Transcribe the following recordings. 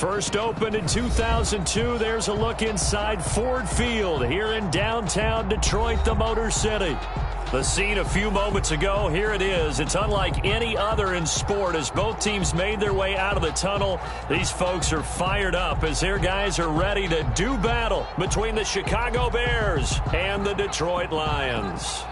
First opened in 2002. There's a look inside Ford Field here in downtown Detroit, the Motor City. The scene a few moments ago, here it is. It's unlike any other in sport as both teams made their way out of the tunnel. These folks are fired up as their guys are ready to do battle between the Chicago Bears and the Detroit Lions.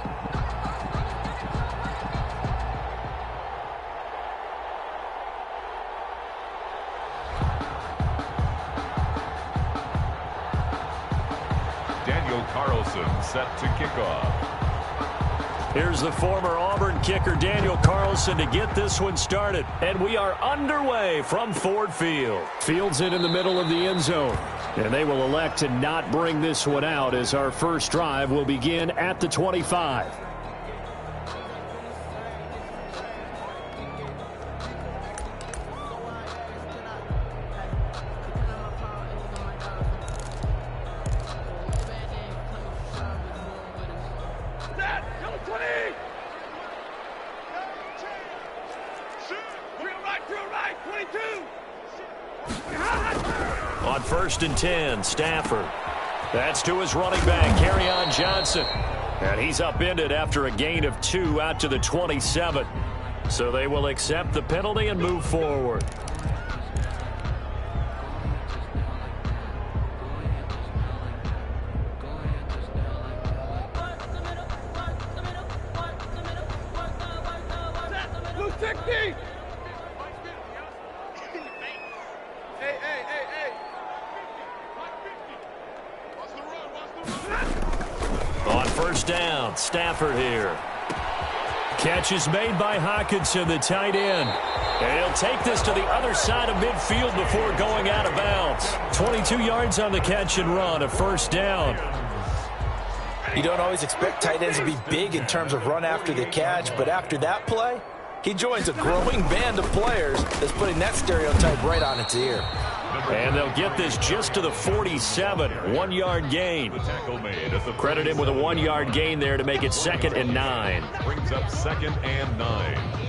Daniel Carlson set to kick off. Here's the former Auburn kicker Daniel Carlson to get this one started. And we are underway from Ford Field. Fields it in the middle of the end zone. And they will elect to not bring this one out as our first drive will begin at the 25. On 1st and 10, Stafford. That's to his running back, Kerryon Johnson. And he's upended after a gain of 2 out to the 27. So they will accept the penalty and move forward. On 1st down, Stafford here. Catch is made by Hockenson, the tight end. And he'll take this to the other side of midfield before going out of bounds. 22 yards on the catch and run, a 1st down. You don't always expect tight ends to be big in terms of run after the catch, but after that play, he joins a growing band of players that's putting that stereotype right on its ear. And they'll get this just to the 47, 1-yard gain. Credit him with a 1-yard gain there to make it 2nd and 9. Brings up 2nd and 9.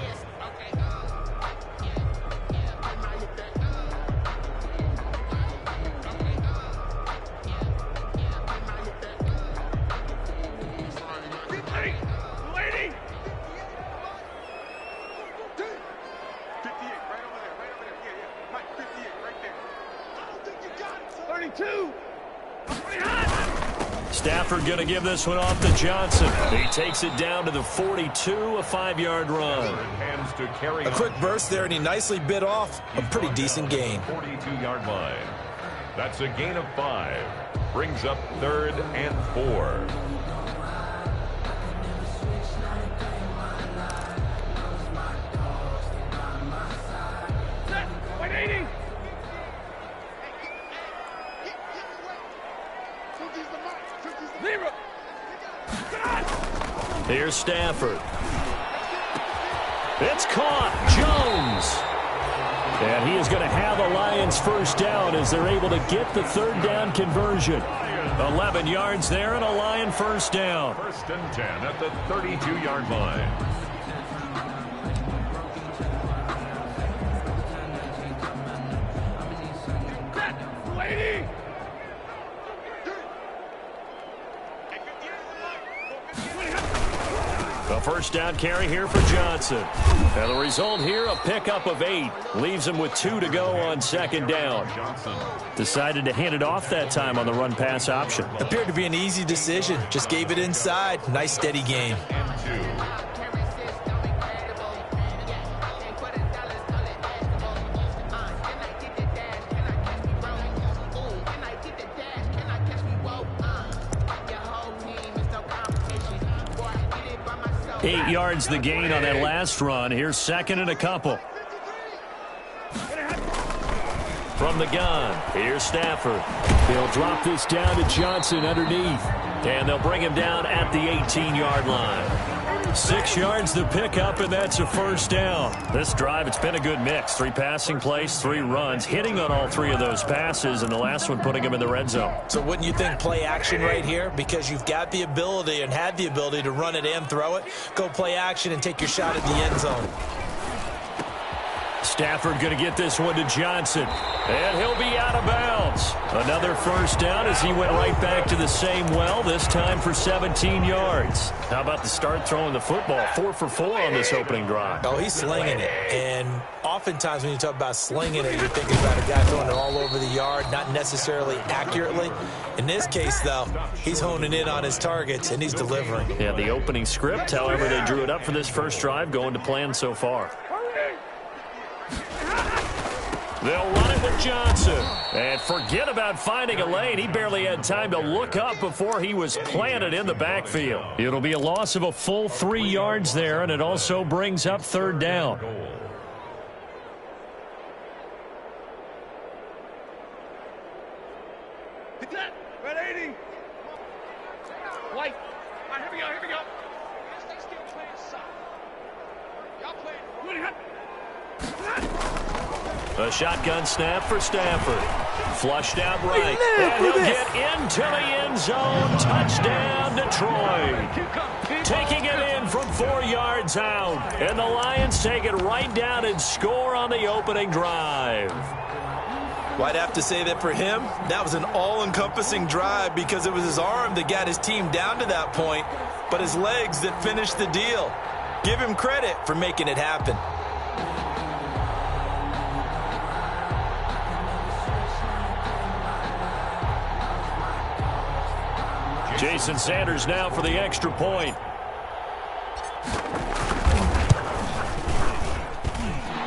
Stafford going to give this one off to Johnson. He takes it down to the 42, a 5-yard run. A quick burst there, and he nicely bit off a pretty decent gain. 42-yard line. That's a gain of 5. Brings up 3rd and 4. Here's Stafford. It's caught. Jones. And he is going to have a Lions 1st down as they're able to get the 3rd down conversion. 11 yards there and a Lion 1st down. 1st and 10 at the 32-yard line. A 1st down carry here for Johnson. And the result here, a pickup of 8. Leaves him with 2 to go on 2nd down. Decided to hand it off that time on the run-pass option. Appeared to be an easy decision. Just gave it inside. Nice, steady gain. And 2. Eight yards the gain on that last run. Here's 2nd and a couple. From the gun, here's Stafford. They'll drop this down to Johnson underneath. And they'll bring him down at the 18-yard line. 6 yards the pickup, and that's a 1st down. This drive, it's been a good mix. 3 passing plays, 3 runs, hitting on all 3 of those passes, and the last one putting him in the red zone. So wouldn't you think play action right here? Because you've got the ability and had the ability to run it and throw it. Go play action and take your shot at the end zone. Stafford going to get this one to Johnson. And he'll be out of bounds. Another first down as he went right back to the same well, this time for 17 yards. How about the start throwing the football? 4 for 4 on this opening drive. Oh, he's slinging it. And oftentimes when you talk about slinging it, you're thinking about a guy throwing it all over the yard, not necessarily accurately. In this case, though, he's honing in on his targets, and he's delivering. Yeah, the opening script, however, they drew it up for this first drive, going to plan so far. They'll run it with Johnson. And forget about finding a lane. He barely had time to look up before he was planted in the backfield. It'll be a loss of a full 3 yards there, and it also brings up third down. Red 80. White. All right, here we go. Stay still playing soft. Y'all playing. A shotgun snap for Stafford. Flushed out right. And he'll get into the end zone. Touchdown, Detroit. Taking it in from 4 yards out. And the Lions take it right down and score on the opening drive. Well, I'd have to say that for him, that was an all-encompassing drive because it was his arm that got his team down to that point, but his legs that finished the deal. Give him credit for making it happen. Jason Sanders now for the extra point.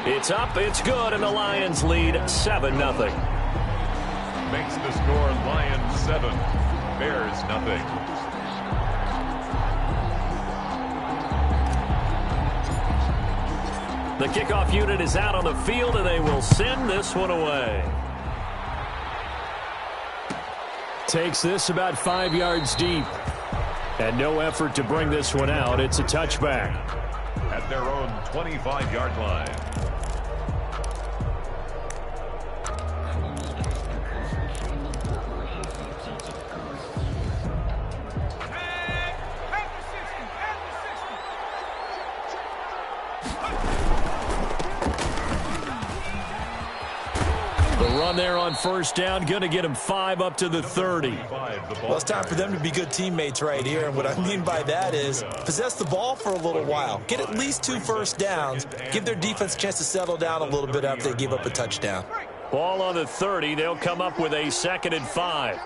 It's up, it's good, and the Lions lead 7-0. Makes the score Lions 7, Bears nothing. The kickoff unit is out on the field, and they will send this one away. Takes this about 5 yards deep. And no effort to bring this one out. It's a touchback. At their own 25-yard line. Run there on first down, going to get him 5 up to the 30. Well, it's time for them to be good teammates right here, and what I mean by that is possess the ball for a little while, get at least 2 first downs, give their defense a chance to settle down a little bit after they give up a touchdown. Ball on the 30, they'll come up with a 2nd and 5.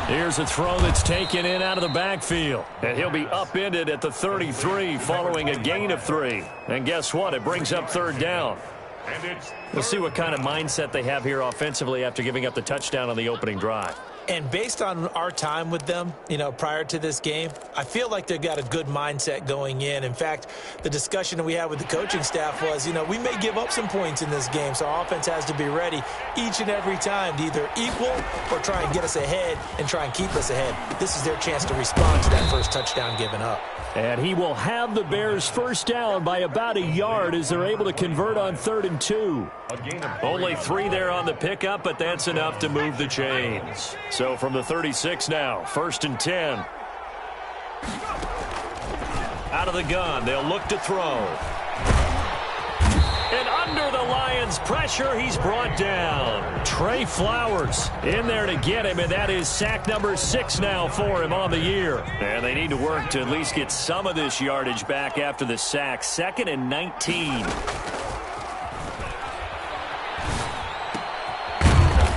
Here's a throw that's taken in out of the backfield. And he'll be upended at the 33 following a gain of 3. And guess what? It brings up third down. We'll see what kind of mindset they have here offensively after giving up the touchdown on the opening drive. And based on our time with them, prior to this game, I feel like they've got a good mindset going in. In fact, the discussion that we had with the coaching staff was, we may give up some points in this game, so our offense has to be ready each and every time to either equal or try and get us ahead and try and keep us ahead. This is their chance to respond to that first touchdown given up. And he will have the Bears first down by about a yard as they're able to convert on 3rd and 2. Only 3 there on the pickup, but that's enough to move the chains. So from the 36 now, 1st and 10. Out of the gun, they'll look to throw. And under the Lions' pressure, he's brought down. Trey Flowers in there to get him, and that is sack number 6 now for him on the year. And they need to work to at least get some of this yardage back after the sack. 2nd and 19.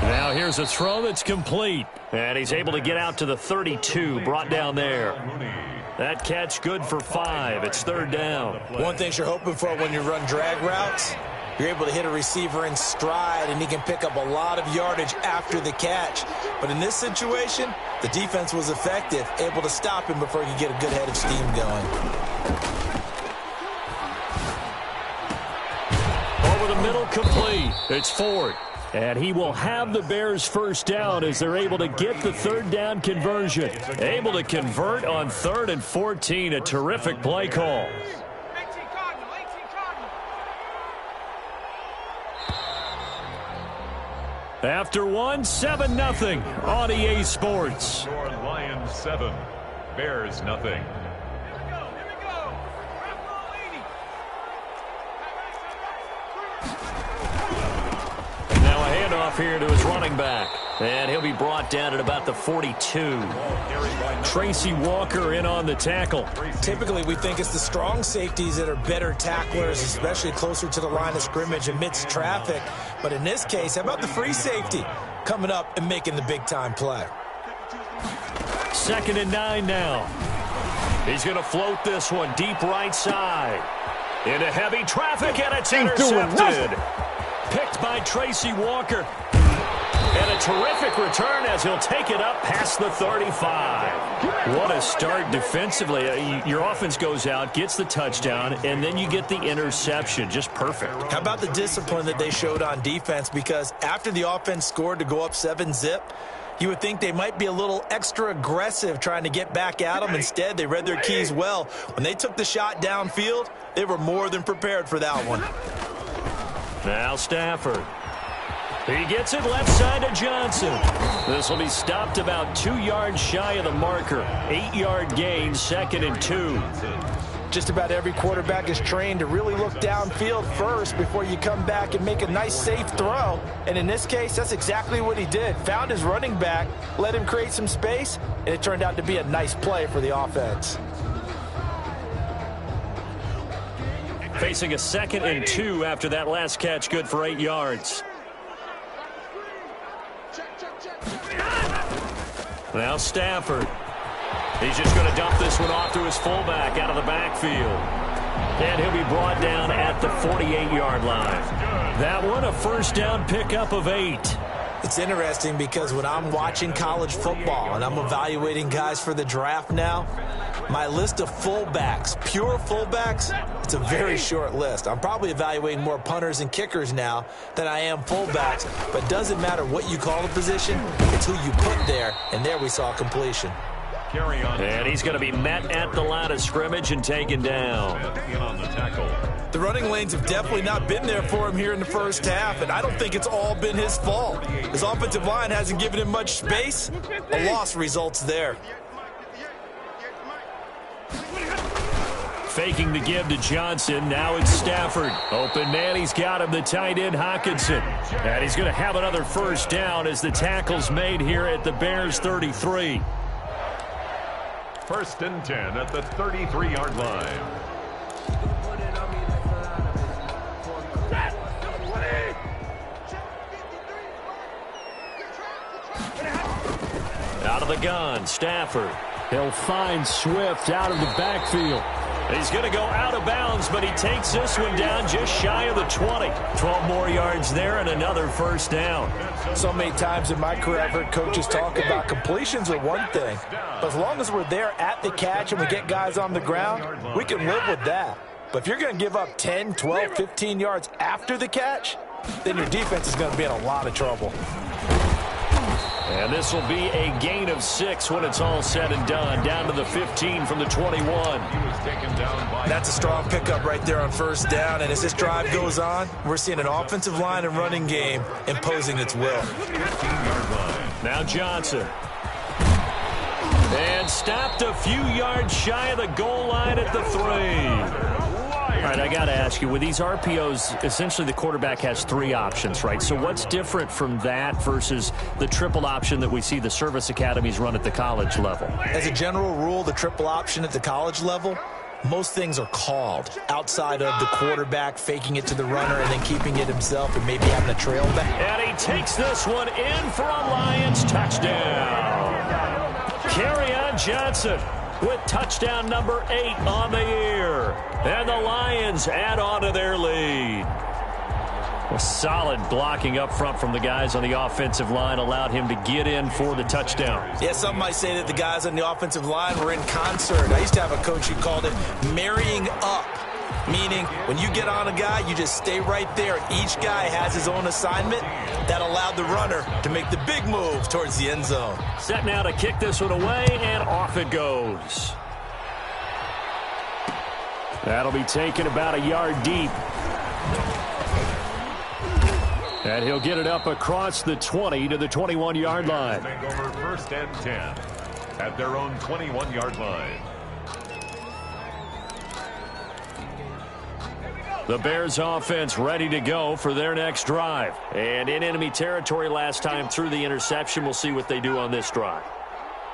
Now here's a throw that's complete. And he's able to get out to the 32, brought down there. That catch good for 5. It's 3rd down. One thing you're hoping for when you run drag routes, you're able to hit a receiver in stride, and he can pick up a lot of yardage after the catch. But in this situation, the defense was effective, able to stop him before he could get a good head of steam going. Over the middle, complete. It's Ford. And he will have the Bears first down as they're able to get the 3rd down conversion. Able to convert on 3rd and 14. A terrific play call. After one, 7-0 on EA Sports. Your Lions 7, Bears nothing. Now a handoff here to his running back. And he'll be brought down at about the 42. Tracy Walker in on the tackle. Typically, we think it's the strong safeties that are better tacklers, especially closer to the line of scrimmage amidst traffic. But in this case, how about the free safety coming up and making the big-time play? 2nd and 9 now. He's going to float this one deep right side. Into heavy traffic, and it's intercepted. Picked by Tracy Walker. And a terrific return as he'll take it up past the 35. What a start defensively. Your offense goes out, gets the touchdown, and then you get the interception. Just perfect. How about the discipline that they showed on defense? Because after the offense scored to go up 7-zip, you would think they might be a little extra aggressive trying to get back at them. Instead, they read their keys well. When they took the shot downfield, they were more than prepared for that one. Now Stafford. He gets it left side to Johnson. This will be stopped about 2 yards shy of the marker. 8-yard gain, 2nd and 2. Just about every quarterback is trained to really look downfield first before you come back and make a nice, safe throw. And in this case, that's exactly what he did. Found his running back, let him create some space, and it turned out to be a nice play for the offense. Facing a 2nd and 2 after that last catch, good for 8 yards. Now Stafford. He's just going to dump this one off to his fullback out of the backfield. And he'll be brought down at the 48-yard line. That one, a first down pickup of 8. It's interesting because when I'm watching college football and I'm evaluating guys for the draft now, my list of fullbacks, pure fullbacks, it's a very short list. I'm probably evaluating more punters and kickers now than I am fullbacks, but it doesn't matter what you call the position, it's who you put there, and there we saw completion. Carry on. And he's going to be met at the line of scrimmage and taken down. In on the tackle. The running lanes have definitely not been there for him here in the first half, and I don't think it's all been his fault. His offensive line hasn't given him much space. A loss results there. Faking the give to Johnson. Now it's Stafford. Open man. He's got him, the tight end, Hockenson. And he's going to have another first down as the tackle's made here at the Bears 33. 1st and 10 at the 33-yard line. Out of the gun, Stafford. He'll find Swift out of the backfield. He's going to go out of bounds, but he takes this one down just shy of the 20. 12 more yards there and another first down. So many times in my career I've heard coaches talk about completions are one thing, but as long as we're there at the catch and we get guys on the ground, we can live with that. But if you're going to give up 10, 12, 15 yards after the catch, then your defense is going to be in a lot of trouble. And this will be a gain of 6 when it's all said and done. Down to the 15 from the 21. That's a strong pickup right there on first down. And as this drive goes on, we're seeing an offensive line and running game imposing its will. Now Johnson. And stopped a few yards shy of the goal line at the 3. All right, I got to ask you, with these RPOs, essentially the quarterback has 3 options, right? So what's different from that versus the triple option that we see the service academies run at the college level? As a general rule, the triple option at the college level, most things are called outside of the quarterback faking it to the runner and then keeping it himself and maybe having a trail back. And he takes this one in for a Lions touchdown. Kerryon Johnson with touchdown number 8 on the year. And the Lions add on to their lead. A solid blocking up front from the guys on the offensive line allowed him to get in for the touchdown. Yeah, some might say that the guys on the offensive line were in concert. I used to have a coach who called it marrying up, meaning when you get on a guy, you just stay right there. Each guy has his own assignment. That allowed the runner to make the big move towards the end zone. Set now to kick this one away, and off it goes. That'll be taken about a yard deep. And he'll get it up across the 20 to the 21-yard line. Take over 1st and 10 at their own 21-yard line. The Bears offense ready to go for their next drive. And in enemy territory last time through the interception. We'll see what they do on this drive.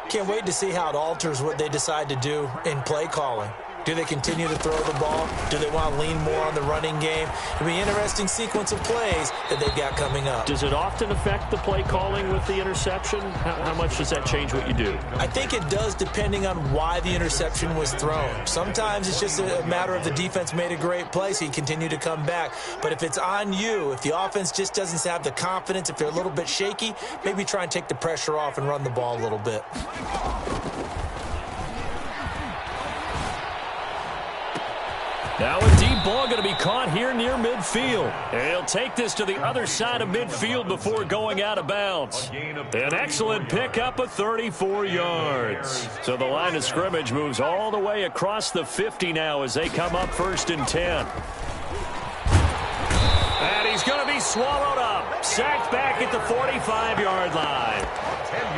Can't wait to see how it alters what they decide to do in play calling. Do they continue to throw the ball? Do they want to lean more on the running game? It'll be an interesting sequence of plays that they've got coming up. Does it often affect the play calling with the interception? How much does that change what you do? I think it does depending on why the interception was thrown. Sometimes it's just a matter of the defense made a great play, so you continue to come back. But if it's on you, if the offense just doesn't have the confidence, if they're a little bit shaky, maybe try and take the pressure off and run the ball a little bit. Now a deep ball going to be caught here near midfield. And he'll take this to the other side of midfield before going out of bounds. An excellent pickup of 34 yards. So the line of scrimmage moves all the way across the 50 now as they come up 1st and 10. And he's going to be swallowed up. Sacked back at the 45-yard line.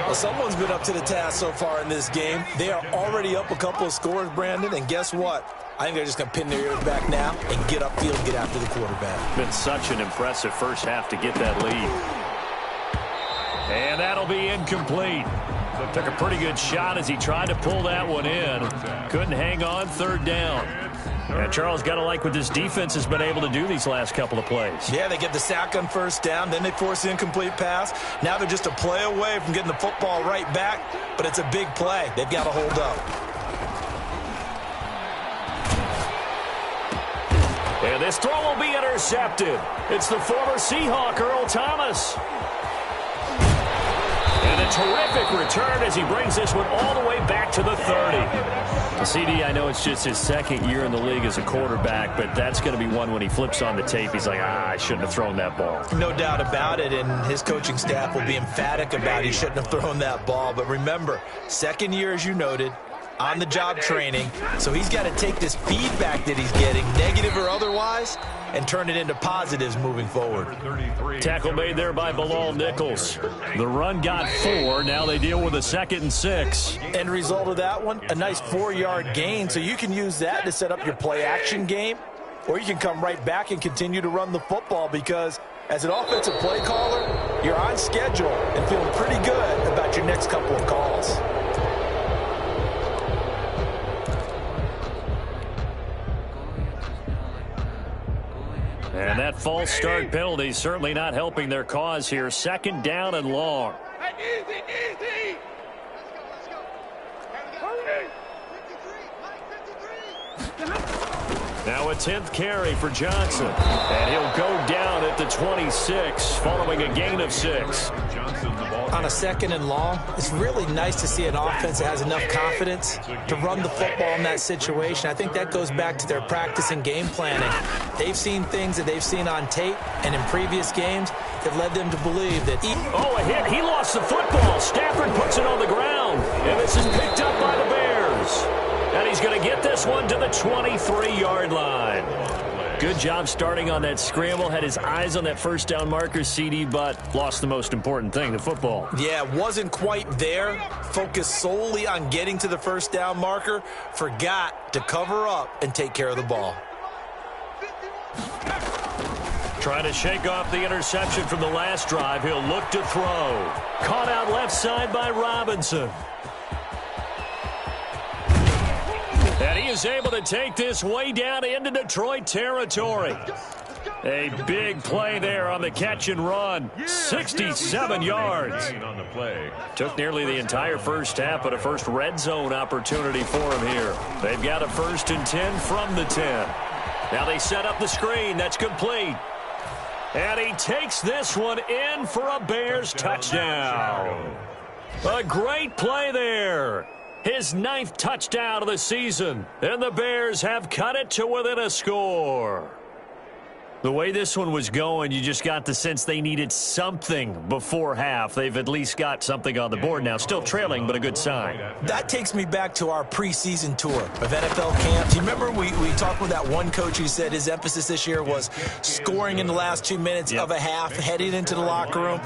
Well, someone's been up to the task so far in this game. They are already up a couple of scores, Brandon, and guess what? I think they're just going to pin their ears back now and get upfield, get after the quarterback. Been such an impressive first half to get that lead. And that'll be incomplete. Took a pretty good shot as he tried to pull that one in. Couldn't hang on 3rd down. And Charles, got to like what this defense has been able to do these last couple of plays. Yeah, they get the sack on 1st down, then they force the incomplete pass. Now they're just a play away from getting the football right back, but it's a big play. They've got to hold up. And this throw will be intercepted. It's the former Seahawk, Earl Thomas. And a terrific return as he brings this one all the way back to the 30. CD, I know it's just his 2nd year in the league as a quarterback, but that's going to be one when he flips on the tape. He's like, I shouldn't have thrown that ball. No doubt about it, and his coaching staff will be emphatic about he shouldn't have thrown that ball. But remember, 2nd year, as you noted, on-the-job training, so he's got to take this feedback that he's getting, negative or otherwise, and turn it into positives moving forward. Tackle made there by Bilal Nichols. The run got 4. Now they deal with a 2nd and 6. End result of that one, a nice 4-yard gain, so you can use that to set up your play-action game, or you can come right back and continue to run the football because as an offensive play caller, you're on schedule and feeling pretty good about your next couple of calls. And that false start penalty certainly not helping their cause here. 2nd down and long. Hey, easy. Let's go. Hurry. 53. Now a 10th carry for Johnson. And he'll go down at the 26 following a gain of 6. On a 2nd and long, it's really nice to see an offense that has enough confidence to run the football in that situation. I think that goes back to their practice and game planning. They've seen things that they've seen on tape and in previous games that led them to believe that... a hit. He lost the football. Stafford puts it on the ground. And this is picked up by the Bears. And he's going to get this one to the 23-yard line. Good job starting on that scramble. Had his eyes on that 1st down marker, CD, but lost the most important thing, the football. Yeah, wasn't quite there. Focused solely on getting to the 1st down marker. Forgot to cover up and take care of the ball. Trying to shake off the interception from the last drive. He'll look to throw. Caught out left side by Robinson. And he is able to take this way down into Detroit territory. A big play there on the catch and run. 67 yards. Took nearly the entire first half, but a first red zone opportunity for him here. They've got a 1st and 10 from the 10. Now they set up the screen. That's complete. And he takes this one in for a Bears touchdown. A great play there. His 9th touchdown of the season. And the Bears have cut it to within a score. The way this one was going, you just got the sense they needed something before half. They've at least got something on the board now. Still trailing, but a good sign. That takes me back to our preseason tour of NFL camps. You remember we talked with that one coach who said his emphasis this year was scoring in the last 2 minutes of a half, heading into the locker room.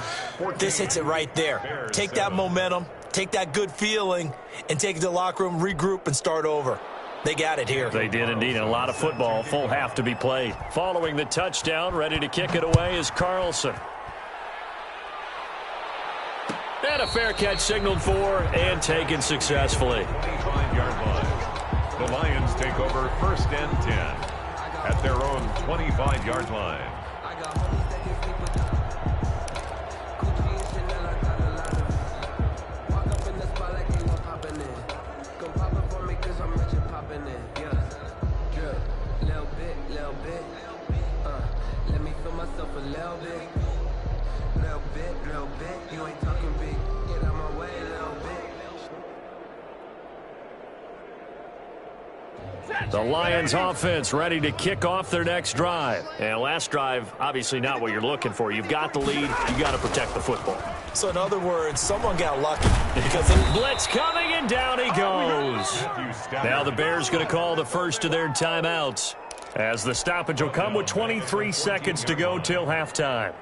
This hits it right there. Take that momentum, take that good feeling, and take it to the locker room, regroup, and start over. They got it here. They did indeed. A lot of football, full half to be played. Following the touchdown, ready to kick it away is Carlson. And a fair catch signaled for and taken successfully. 25-yard line. The Lions take over 1st and 10 at their own 25-yard line. The Lions offense ready to kick off their next drive. And last drive, obviously not what you're looking for. You've got the lead. You got to protect the football. So in other words, someone got lucky. Because blitz coming, and down he goes. Now the Bears going to call the first of their timeouts, as the stoppage will come with 23 seconds to go till halftime.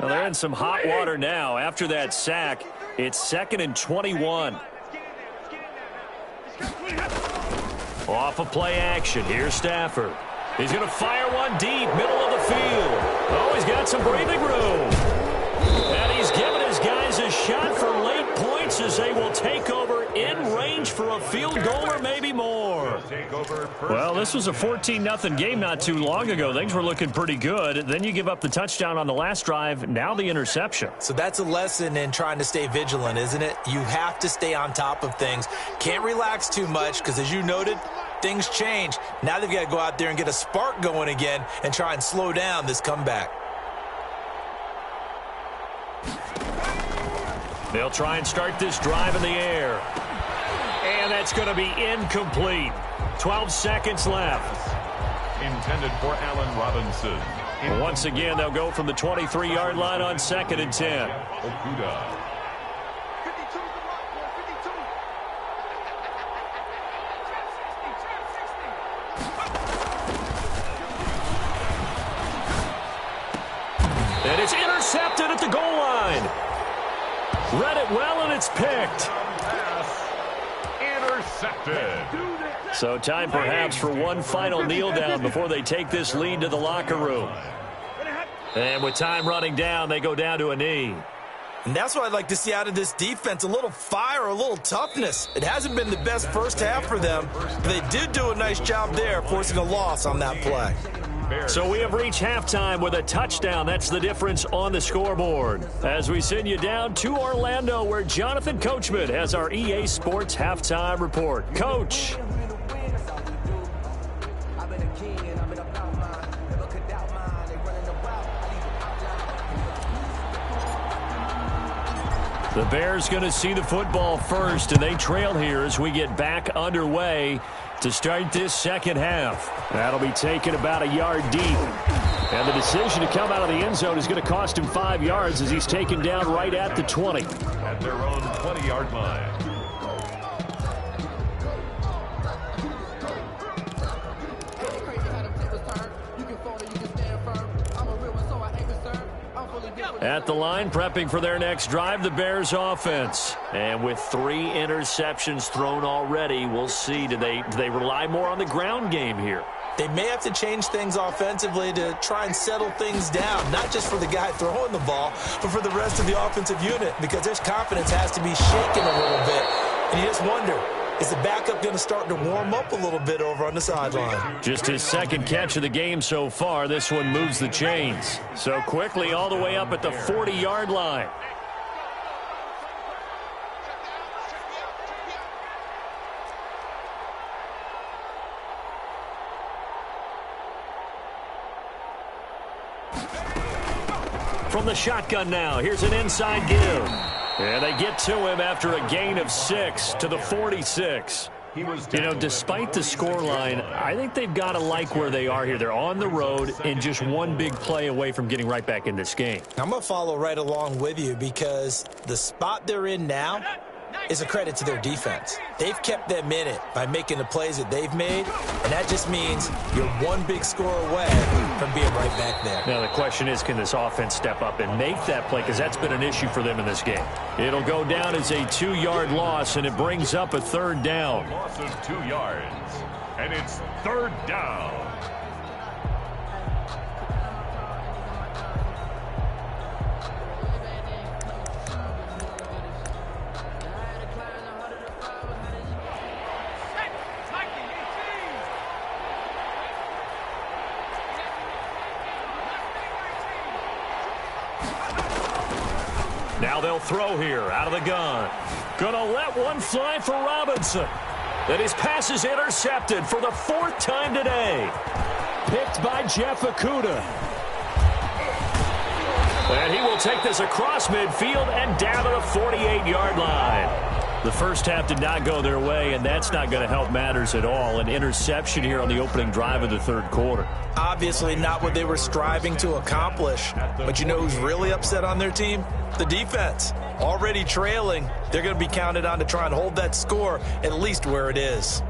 Now they're in some hot water now. After that sack, it's 2nd and 21. Off of play action, here's Stafford. He's going to fire one deep, middle of the field. Oh, he's got some breathing room. And he's giving his guys a shot for late points as they will take over in range for a field goal or maybe more. Well, this was a 14-0 game not too long ago. Things were looking pretty good. Then you give up the touchdown on the last drive. Now the interception. So that's a lesson in trying to stay vigilant, isn't it? You have to stay on top of things. Can't relax too much because, as you noted, things change. Now they've got to go out there and get a spark going again and try and slow down this comeback. They'll try and start this drive in the air. And that's going to be incomplete. 12 seconds left. Intended for Allen Robinson. Once again, they'll go from the 23-yard line on 2nd and 10. Okudah. And it's intercepted at the goal line. Read it well, and it's picked. Intercepted. So time perhaps for one final kneel down before they take this lead to the locker room. And with time running down, they go down to a knee. And that's what I'd like to see out of this defense, a little fire, a little toughness. It hasn't been the best first half for them, but they did do a nice job there, forcing a loss on that play. So we have reached halftime with a touchdown. That's the difference on the scoreboard. As we send you down to Orlando, where Jonathan Coachman has our EA Sports Halftime Report. Coach. The Bears going to see the football first, and they trail here as we get back underway to start this second half. That'll be taken about a yard deep. And the decision to come out of the end zone is going to cost him 5 yards as he's taken down right at the 20. At their own 20-yard line. At the line, prepping for their next drive, the Bears offense. And with 3 interceptions thrown already, we'll see. Do they rely more on the ground game here? They may have to change things offensively to try and settle things down, not just for the guy throwing the ball, but for the rest of the offensive unit, because their confidence has to be shaken a little bit. And you just wonder, is the backup going to start to warm up a little bit over on the sideline? Just his second catch of the game so far. This one moves the chains. So quickly all the way up at the 40-yard line. From the shotgun now, here's an inside give. And they get to him after a gain of 6 to the 46. You know, despite the scoreline, I think they've got to like where they are here. They're on the road and just one big play away from getting right back in this game. I'm going to follow right along with you because the spot they're in now is a credit to their defense. They've kept them in it by making the plays that they've made, and that just means you're one big score away from being right back there. Now, the question is, can this offense step up and make that play? Because that's been an issue for them in this game. It'll go down as a 2-yard loss, and it brings up a 3rd down. A loss of 2 yards, and it's 3rd down. Now they'll throw here out of the gun. Gonna let one fly for Robinson. Then his pass is intercepted for the 4th time today. Picked by Jeff Okudah. And he will take this across midfield and down to the 48-yard line. The first half did not go their way, and that's not going to help matters at all. An interception here on the opening drive of the 3rd quarter. Obviously not what they were striving to accomplish. But you know who's really upset on their team? The defense. Already trailing, they're going to be counted on to try and hold that score at least where it is.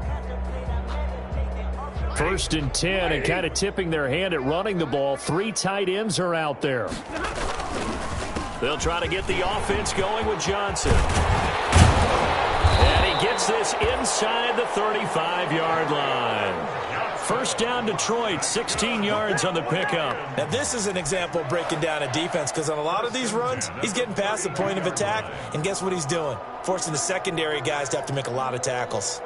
1st and 10, and kind of tipping their hand at running the ball. 3 tight ends are out there. They'll try to get the offense going with Johnson. And he gets this inside the 35-yard line. 1st down Detroit, 16 yards on the pickup. Now this is an example of breaking down a defense because on a lot of these runs, he's getting past the point of attack, and guess what he's doing? Forcing the secondary guys to have to make a lot of tackles.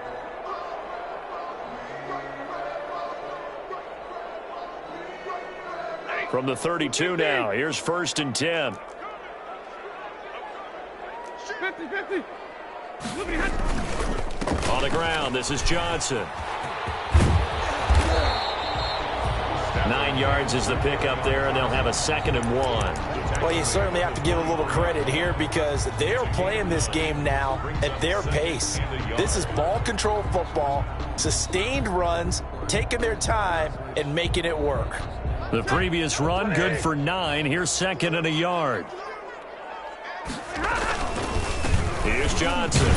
From the 32 now, here's 1st and 10. 50-50. On the ground, this is Johnson. 9 yards is the pickup there, and they'll have a 2nd and 1. Well, you certainly have to give a little credit here because they're playing this game now at their pace. This is ball control football, sustained runs, taking their time, and making it work. The previous run, good for 9. Here's 2nd and a yard. Here's Johnson.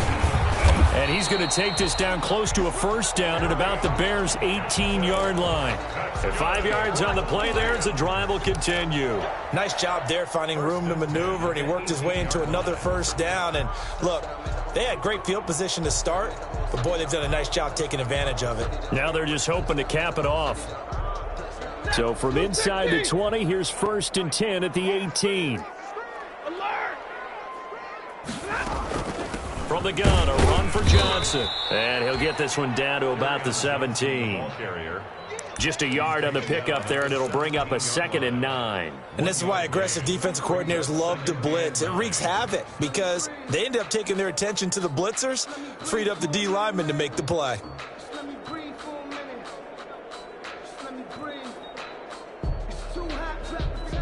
And he's going to take this down close to a 1st down at about the Bears' 18-yard line. And 5 yards on the play there as the drive will continue. Nice job there finding room to maneuver, and he worked his way into another 1st down. And look, they had great field position to start, but boy, they've done a nice job taking advantage of it. Now they're just hoping to cap it off. So from inside the 20, here's 1st and 10 at the 18. From the gun, a run for Johnson. And he'll get this one down to about the 17. Just a yard on the pickup there, and it'll bring up a 2nd and 9. And this is why aggressive defensive coordinators love to blitz. It wreaks havoc because they end up taking their attention to the blitzers, freed up the D lineman to make the play.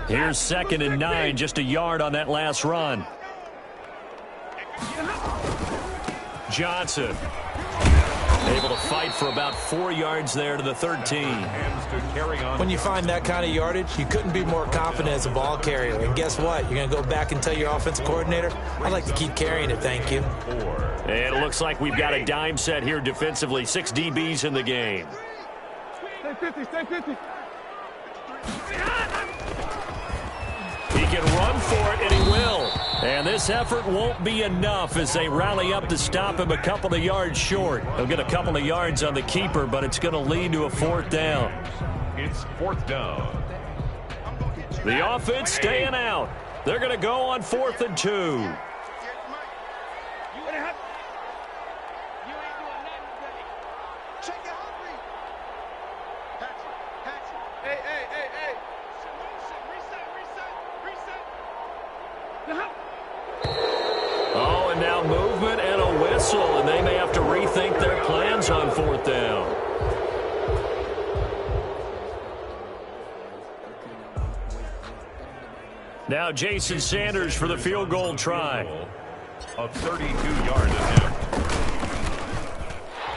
Here's 2nd and 9, just a yard on that last run. Johnson able to fight for about 4 yards there to the 13. When you find that kind of yardage, you couldn't be more confident as a ball carrier. And guess what? You're going to go back and tell your offensive coordinator, I'd like to keep carrying it, thank you. And it looks like we've got a dime set here defensively. 6 DBs in the game. Stay 50, stay 50. He can run for it, and he will. And this effort won't be enough as they rally up to stop him a couple of yards short. He'll get a couple of yards on the keeper, but it's going to lead to a 4th down. It's 4th down. The offense staying out. They're going to go on 4th and 2. Oh, and now movement and a whistle, and they may have to rethink their plans on 4th down. Now Jason Sanders for the field goal try. A 32-yard attempt.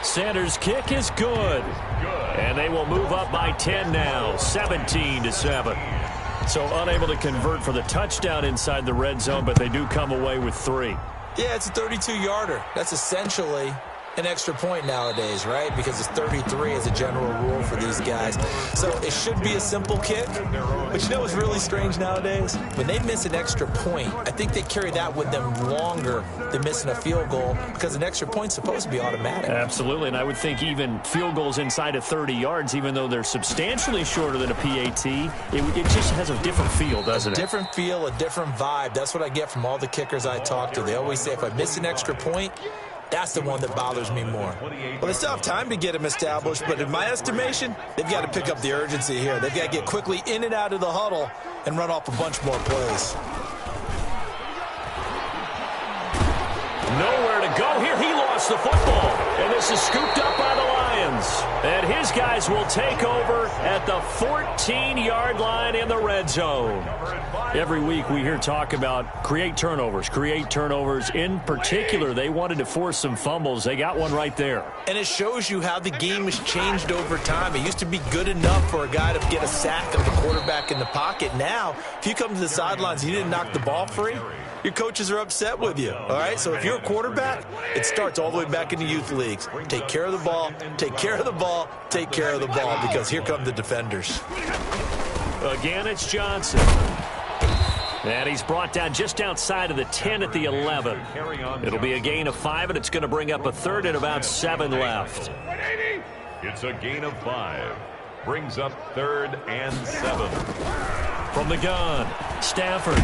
Sanders' kick is good. And they will move up by 10 now, 17-7. So unable to convert for the touchdown inside the red zone, but they do come away with 3. Yeah, it's a 32-yarder. That's essentially an extra point nowadays, right? Because it's 33 as a general rule for these guys. So it should be a simple kick. But you know what's really strange nowadays? When they miss an extra point, I think they carry that with them longer than missing a field goal because an extra point's supposed to be automatic. Absolutely, and I would think even field goals inside of 30 yards, even though they're substantially shorter than a PAT, it just has a different feel, doesn't it? A different feel, a different vibe. That's what I get from all the kickers I talk to. They always say if I miss an extra point, that's the one that bothers me more. Well, they still have time to get him established, but in my estimation, they've got to pick up the urgency here. They've got to get quickly in and out of the huddle and run off a bunch more plays. Nowhere to go here. He lost the football. And this is scooped up by the Lions. And his guys will take over at the 14-yard line in the red zone. Every week we hear talk about create turnovers. In particular, they wanted to force some fumbles. They got one right there. And it shows you how the game has changed over time. It used to be good enough for a guy to get a sack of the quarterback in the pocket. Now, if you come to the sidelines and you didn't knock the ball free, your coaches are upset with you, all right? So if you're a quarterback, it starts all the way back in the youth leagues. Take care of the ball, take care of the ball, take care of the ball, because here come the defenders. Again, it's Johnson. And he's brought down just outside of the 10 at the 11. It'll be a gain of 5, and it's going to bring up a third and about 7 left. It's a gain of 5. Brings up 3rd and 7. From the gun, Stafford.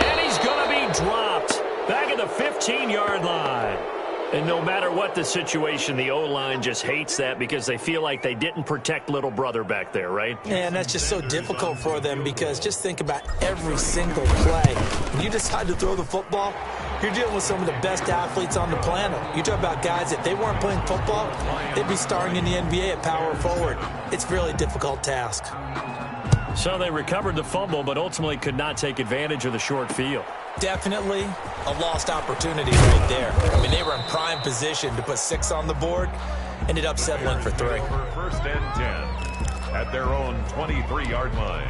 And he's going to be dropped back at the 15-yard line. And no matter what the situation, the O-line just hates that because they feel like they didn't protect little brother back there, right? Yeah, and that's just so difficult for them because just think about every single play. When you decide to throw the football, you're dealing with some of the best athletes on the planet. You talk about guys, if they weren't playing football, they'd be starring in the NBA at power forward. It's a really difficult task. So they recovered the fumble, but ultimately could not take advantage of the short field. Definitely a lost opportunity right there. I mean, they were in prime position to put 6 on the board, ended up settling for 3. 1st and 10 at their own 23-yard line.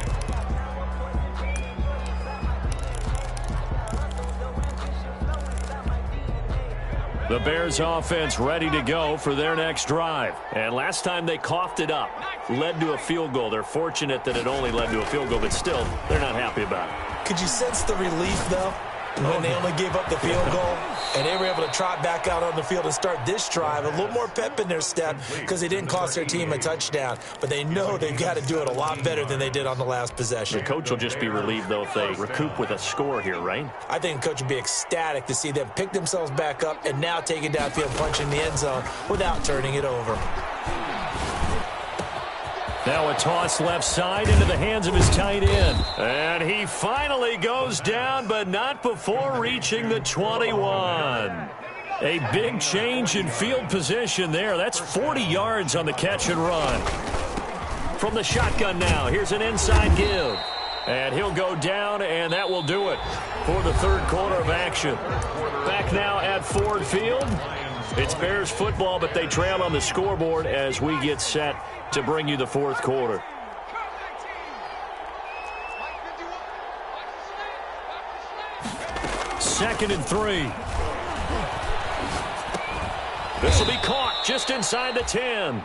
The Bears offense ready to go for their next drive. And last time they coughed it up, led to a field goal. They're fortunate that it only led to a field goal, but still, they're not happy about it. Could you sense the relief, though, when they only gave up the field goal and they were able to trot back out on the field and start this drive? A little more pep in their step because they didn't cost their team a touchdown, but they know they've got to do it a lot better than they did on the last possession. The coach will just be relieved, though, if they recoup with a score here, right? I think the coach would be ecstatic to see them pick themselves back up and now take it downfield, punch in the end zone without turning it over. Now a toss left side into the hands of his tight end. And he finally goes down, but not before reaching the 21. A big change in field position there. That's 40 yards on the catch and run. From the shotgun now, here's an inside give. And he'll go down, and that will do it for the third quarter of action. Back now at Ford Field. It's Bears football, but they trail on the scoreboard as we get set to bring you the fourth quarter. Second and 3. This will be caught just inside the 10.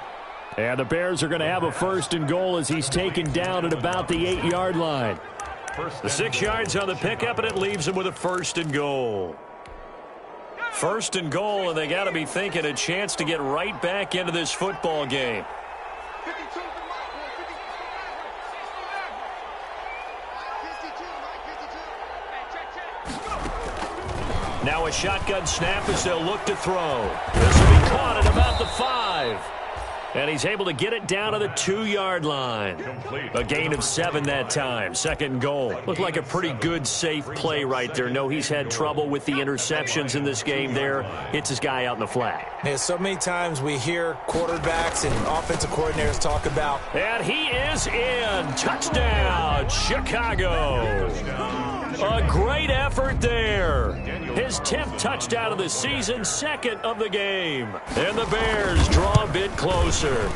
And the Bears are going to have a 1st and goal as he's taken down at about the 8-yard line. The 6 yards on the pickup, and it leaves him with a 1st and goal. 1st and goal, and they got to be thinking a chance to get right back into this football game. Now a shotgun snap as they'll look to throw. This will be caught at about the 5. And he's able to get it down to the 2-yard line. A gain of 7 that time. 2nd and goal. Looked like a pretty good, safe play right there. No, he's had trouble with the interceptions in this game there. Hits his guy out in the flat. Yeah, so many times we hear quarterbacks and offensive coordinators talk about. And he is in. Touchdown, Chicago. A great effort there. His his 10th touchdown of the season, second of the game. And the Bears draw a bit closer.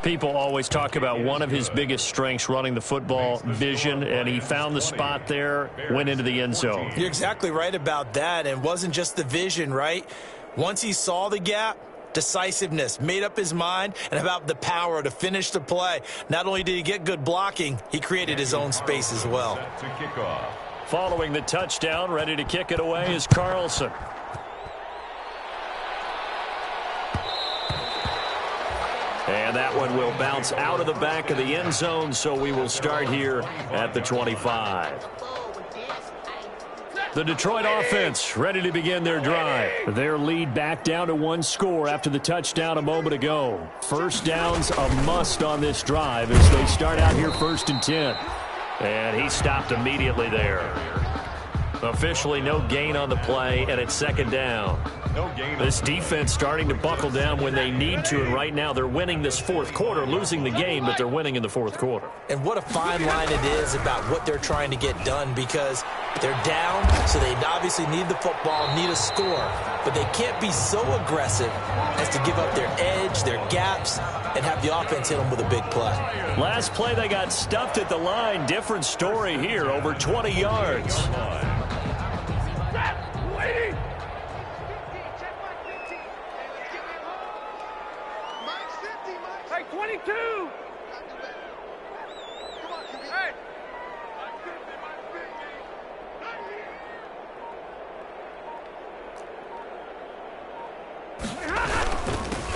People always talk about one of his biggest strengths, running the football, vision, and he found the spot there, went into the end zone. You're exactly right about that, and it wasn't just the vision, right? Once he saw the gap, decisiveness, made up his mind, and about the power to finish the play. Not only did he get good blocking, he created his own space as well. To kick off. Following the touchdown, ready to kick it away is Carlson. And that one will bounce out of the back of the end zone, so we will start here at the 25. The Detroit offense ready to begin their drive. Their lead back down to 1 score after the touchdown a moment ago. First down's a must on this drive as they start out here 1st and 10. And he stopped immediately there. Officially no gain on the play, and it's 2nd down. No gain. This defense starting to buckle down when they need to, and right now they're winning this 4th quarter, losing the game, but they're winning in the 4th quarter. And what a fine line it is about what they're trying to get done, because they're down, so they obviously need the football, need a score, but they can't be so aggressive as to give up their edge, their gaps, and have the offense hit them with a big play. Last play, they got stuffed at the line. Different story here, over 20 yards. Hey, 22! Hey!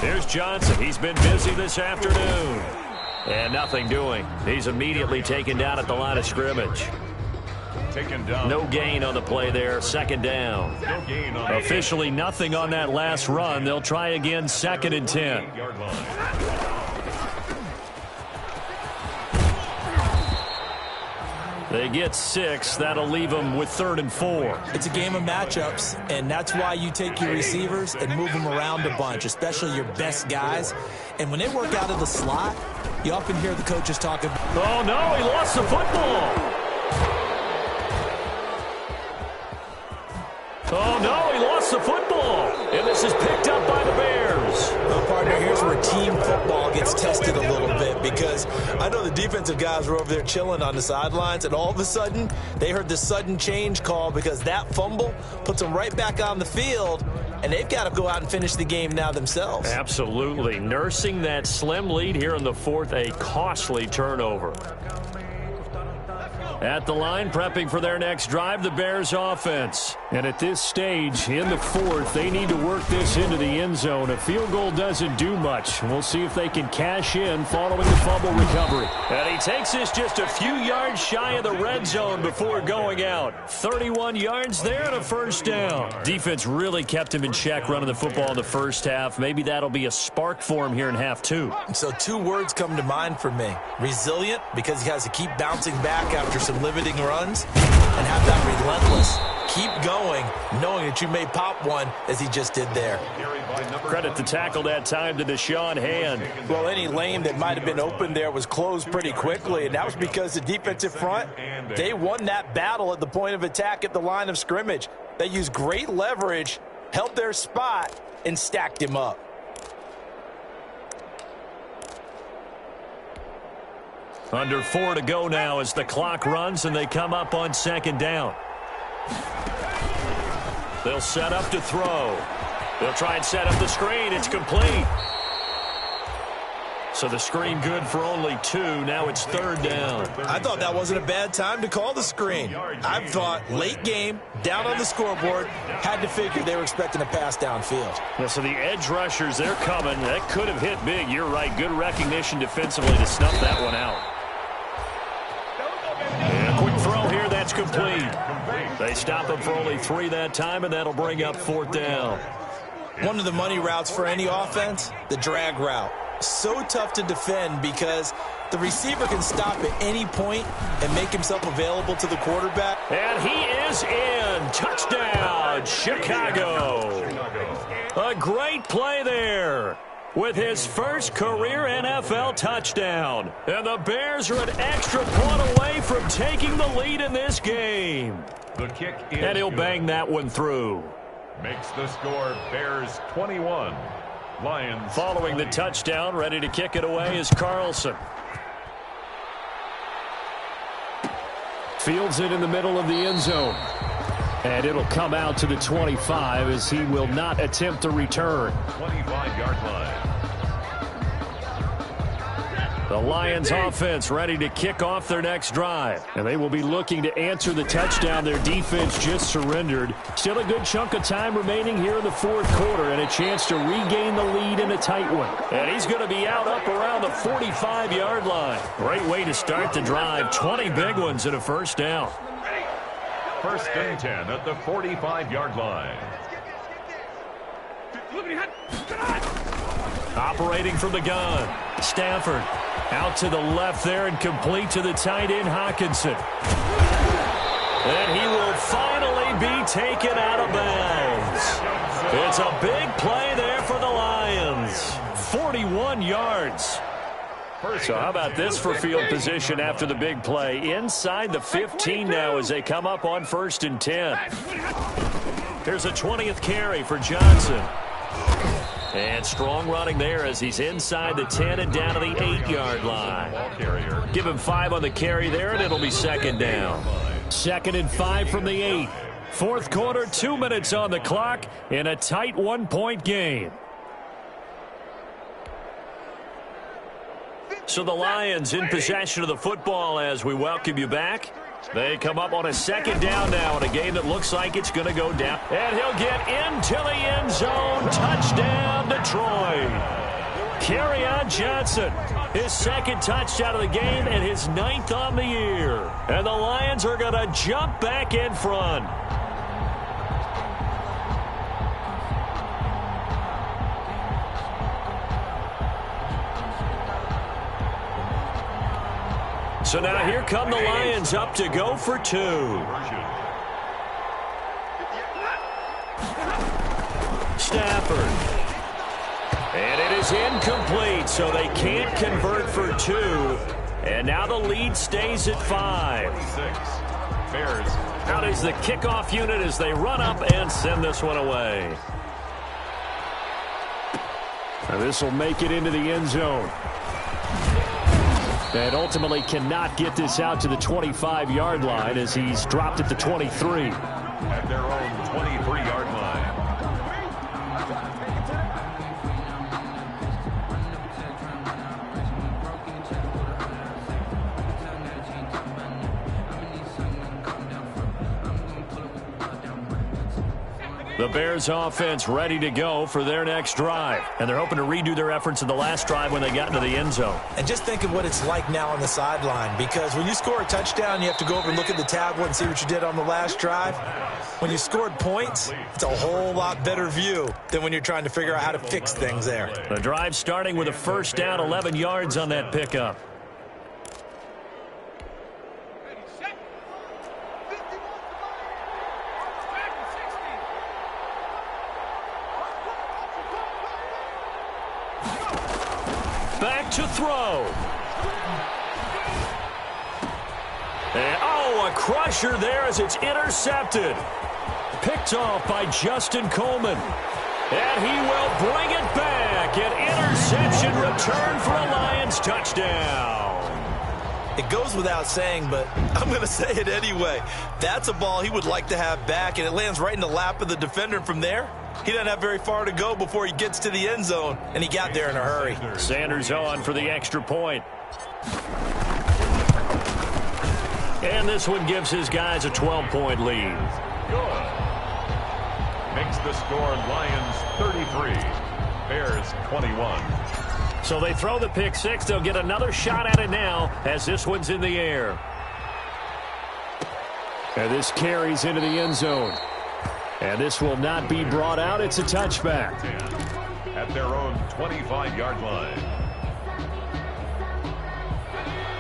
Here's Johnson. He's been busy this afternoon. And nothing doing. He's immediately taken down at the line of scrimmage. Taken down. No gain on the play there. 2nd down. No gain on Officially nothing on that last run. They'll try again 2nd and 10. 8-yard line. They get 6. That'll leave them with 3rd and 4. It's a game of matchups, and that's why you take your receivers and move them around a bunch, especially your best guys. And when they work out of the slot, you often hear the coaches talking. Oh, no, he lost the football. Oh, no, he lost the football. And this is picked up by the Bears. Well, partner, here's where team football gets tested a little bit, because I know the defensive guys were over there chilling on the sidelines, and all of a sudden, they heard the sudden change call because that fumble puts them right back on the field, and they've got to go out and finish the game now themselves. Absolutely. Nursing that slim lead here in the 4th, a costly turnover. At the line, prepping for their next drive, the Bears offense. And at this stage, in the 4th, they need to work this into the end zone. A field goal doesn't do much. We'll see if they can cash in following the fumble recovery. And he takes this just a few yards shy of the red zone before going out. 31 yards there and a 1st down. Defense really kept him in check running the football in the 1st half. Maybe that'll be a spark for him here in half 2. So 2 words come to mind for me. Resilient, because he has to keep bouncing back after some limiting runs, and have that relentless. Keep going, knowing that you may pop one, as he just did there. Credit the tackle that time to Deshaun Hand. Well, any lane that might have been open there was closed pretty quickly, and that was because the defensive front, they won that battle at the point of attack at the line of scrimmage. They used great leverage, held their spot, and stacked him up. Under 4 to go now as the clock runs and they come up on 2nd down. They'll set up to throw. They'll try and set up the screen. It's complete. So the screen good for only 2. Now it's 3rd down. I thought that wasn't a bad time to call the screen. I thought late game, down on the scoreboard, had to figure they were expecting a pass downfield. Yeah, so the edge rushers, they're coming. That could have hit big. You're right. Good recognition defensively to snuff that one out. And a quick throw here. That's complete. They stop him for only 3 that time, and that'll bring up 4th down. One of the money routes for any offense, the drag route. So tough to defend because the receiver can stop at any point and make himself available to the quarterback. And he is in. Touchdown, Chicago. A great play there. with his first career NFL touchdown. And the Bears are an extra point away from taking the lead in this game. The kick is and he'll good. bang that one through. Makes the score Bears 21. Lions. Following the 20. touchdown, ready to kick it away is Carlson. Fields it in the middle of the end zone. And it'll come out to the 25 as he will not attempt to return. 25-yard line. The Lions offense ready to kick off their next drive. And they will be looking to answer the touchdown their defense just surrendered. Still a good chunk of time remaining here in the fourth quarter and a chance to regain the lead in a tight one. And he's going to be out up around the 45-yard line. Great way to start the drive. 20 big ones and a first down. First and 10 at the 45-yard line. Operating from the gun. Stafford out to the left there and complete to the tight end Hockenson. And he will finally be taken out of bounds. It's a big play there for the Lions. 41 yards. So how about this for field position after the big play? Inside the 15 now as they come up on 1st and 10. Here's a 20th carry for Johnson. And strong running there as he's inside the 10 and down to the 8-yard line. Give him 5 on the carry there, and it'll be second down. 2nd and 5 from the 8. Fourth quarter, 2 minutes on the clock in a tight one-point game. So the Lions in possession of the football as we welcome you back. They come up on a second down now in a game that looks like it's going to go down. And he'll get into the end zone. Touchdown, Detroit. Kerryon Johnson, his second touchdown of the game and his 9th on the year. And the Lions are going to jump back in front. So now here come the Lions up to go for 2. Stafford. And it is incomplete, so they can't convert for 2. And now the lead stays at 5. Bears. Out is the kickoff unit as they run up and send this one away. And this will make it into the end zone. And ultimately cannot get this out to the 25-yard line as he's dropped at the 23. At their own 23-yard line. The Bears offense ready to go for their next drive. And they're hoping to redo their efforts in the last drive when they got into the end zone. And just think of what it's like now on the sideline, because when you score a touchdown, you have to go over and look at the tablet and see what you did on the last drive. When you scored points, it's a whole lot better view than when you're trying to figure out how to fix things there. The drive starting with a first down, 11 yards on that pickup. Back to throw. And, a crusher there as it's intercepted. Picked off by Justin Coleman. And he will bring it back. An interception return for a Lions touchdown. It goes without saying, but I'm going to say it anyway. That's a ball he would like to have back, and it lands right in the lap of the defender. From there, he doesn't have very far to go before he gets to the end zone, and he got there in a hurry. Sanders on for the extra point. And this one gives his guys a 12-point lead. Good. Makes the score Lions 33, Bears 21. So they throw the pick six. They'll get another shot at it now as this one's in the air. And this carries into the end zone. And this will not be brought out. It's a touchback. At their own 25-yard line.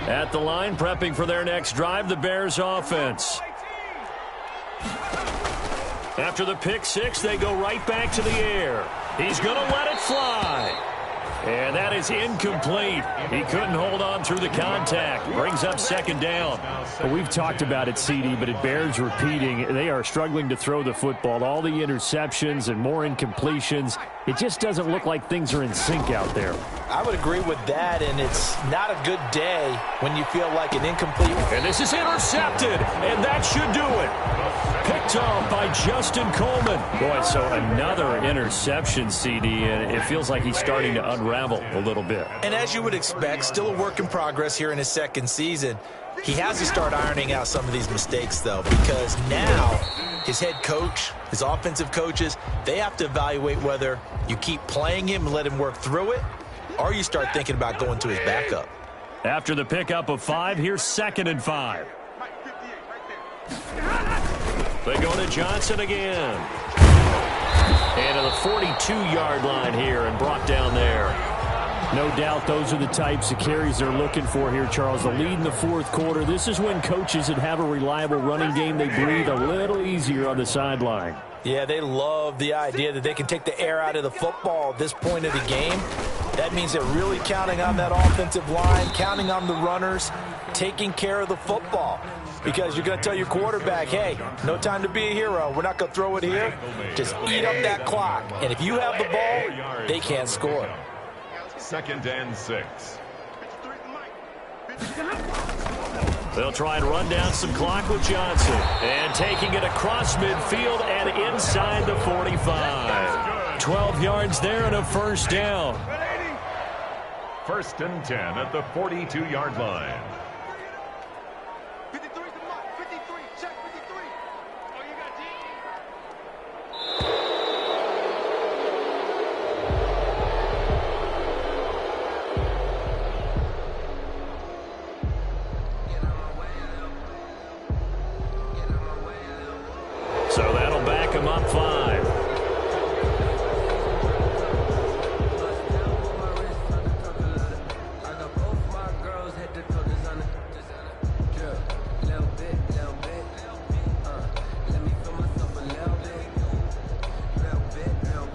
At the line, prepping for their next drive, the Bears offense. After the pick six, they go right back to the air. He's going to let it fly. And that is incomplete. He couldn't hold on through the contact. Brings up second down. Well, we've talked about it, CD, but it bears repeating. They are struggling to throw the football. All the interceptions and more incompletions. It just doesn't look like things are in sync out there. I would agree with that, and it's not a good day when you feel like an incomplete. And this is intercepted, and that should do it. Picked off by Justin Coleman. Boy, so another interception, CD, and it feels like he's starting to unravel a little bit. And as you would expect, still a work in progress here in his second season. He has to start ironing out some of these mistakes, though, because now his head coach, his offensive coaches, they have to evaluate whether you keep playing him and let him work through it, or you start thinking about going to his backup. After the pickup of 5, here's 2nd and 5. They go to Johnson again. And to the 42-yard line here and brought down there. No doubt those are the types of carries they're looking for here, Charles. The lead in the fourth quarter. This is when coaches that have a reliable running game, they breathe a little easier on the sideline. Yeah, they love the idea that they can take the air out of the football at this point of the game. That means they're really counting on that offensive line, counting on the runners, taking care of the football. Because you're going to tell your quarterback, hey, no time to be a hero. We're not going to throw it here. Just eat up that clock. And if you have the ball, they can't score. 2nd and 6. They'll try and run down some clock with Johnson. And taking it across midfield and inside the 45. 12 yards there and a first down. 1st and 10 at the 42-yard line. 53 's the mark. 53. Check 53. Oh, you got D. So that'll back him up 5.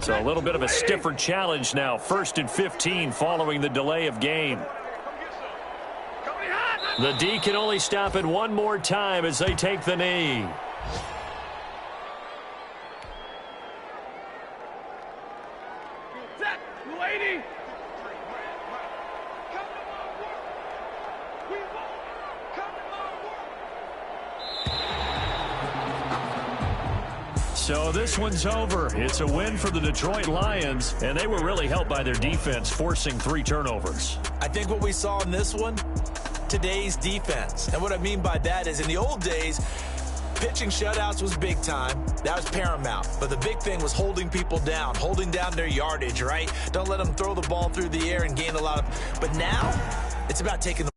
So a little bit of a stiffer challenge now. 1st and 15 following the delay of game. The D can only stop it one more time as they take the knee. So this one's over. It's a win for the Detroit Lions, and they were really helped by their defense, forcing 3 turnovers. I think what we saw in this one, today's defense. And what I mean by that is in the old days, pitching shutouts was big time. That was paramount. But the big thing was holding people down, holding down their yardage, right? Don't let them throw the ball through the air and gain a lot of... But now, it's about taking the